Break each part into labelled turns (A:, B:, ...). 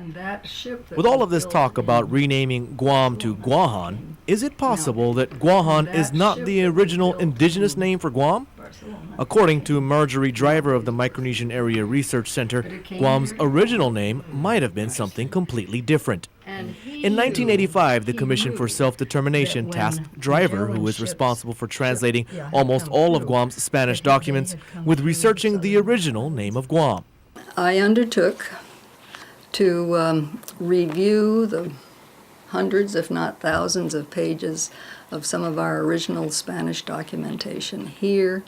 A: And that ship that
B: With all
A: was
B: of this
A: built
B: talk about
A: in
B: renaming Guam to Guahan, is it possible that Guahan
A: that
B: is not
A: ship
B: the
A: that was
B: original
A: built
B: indigenous
A: in
B: name for Guam?
A: Barcelona.
B: According to Marjorie Driver of the Micronesian Area Research Center,
A: But it came
B: Guam's
A: here to
B: original
A: Guam.
B: name might have been something completely different.
A: And
B: In 1985, the Commission for Self-Determination
A: that
B: tasked
A: when
B: Driver,
A: Magellan
B: who is
A: ships-
B: responsible for translating
A: had
B: almost
A: come
B: all of
A: through,
B: Guam's Spanish
A: that they
B: documents,
A: had come
B: with
A: through
B: researching the
A: southern
B: original
A: islands.
B: name of Guam.
C: I undertook to review the hundreds, if not thousands, of pages of some of our original Spanish documentation here,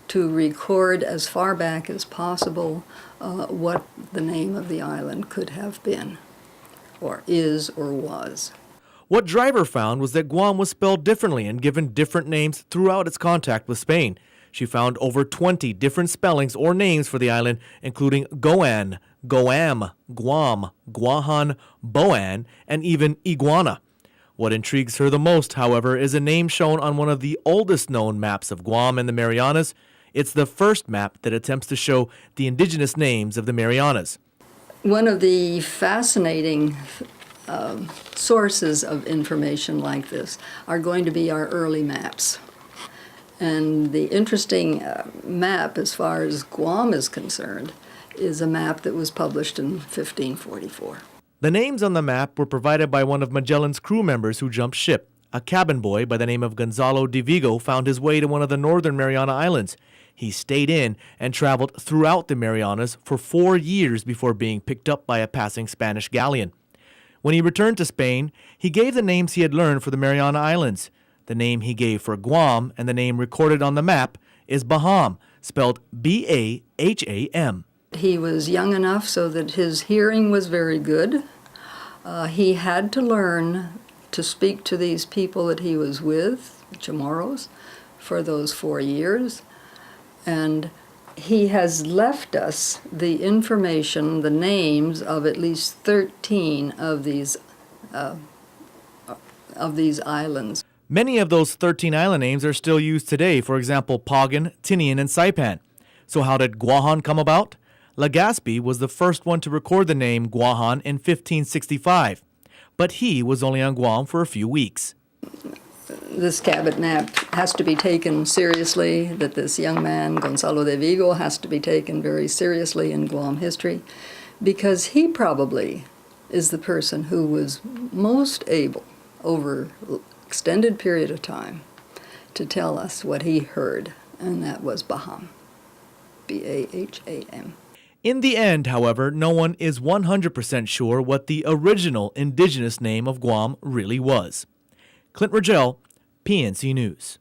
C: to record as far back as possible what the name of the island could have been, or is, or was.
B: What Driver found was that Guam was spelled differently and given different names throughout its contact with Spain. She found over 20 different spellings or names for the island, including Goan, Goam, Guam, Guahan, Boan, and even Iguana. What intrigues her the most, however, is a name shown on one of the oldest known maps of Guam and the Marianas. It's the first map that attempts to show the indigenous names of the Marianas.
C: One of the fascinating sources of information like this are going to be our early maps. And the interesting map, as far as Guam is concerned, is a map that was published in 1544.
B: The names on the map were provided by one of Magellan's crew members who jumped ship. A cabin boy by the name of Gonzalo de Vigo found his way to one of the northern Mariana Islands. He stayed in and traveled throughout the Marianas for 4 years before being picked up by a passing Spanish galleon. When he returned to Spain, he gave the names he had learned for the Mariana Islands. The name he gave for Guam and the name recorded on the map is Baham, spelled B-A-H-A-M.
C: He was young enough so that his hearing was very good. He had to learn to speak to these people that he was with, Chamorros, for those 4 years. And he has left us the information, the names of at least 13 of these islands.
B: Many of those 13 island names are still used today, for example, Pagan, Tinian, and Saipan. So how did Guahan come about? Legazpi was the first one to record the name Guahan in 1565, but he was only on Guam for a few weeks.
C: This cabinet map has to be taken seriously, that this young man, Gonzalo de Vigo, has to be taken very seriously in Guam history, because he probably is the person who was most able, over extended period of time, to tell us what he heard, and that was Baham, B-A-H-A-M.
B: In the end, however, no one is 100% sure what the original indigenous name of Guam really was. Clint Rogel, PNC News.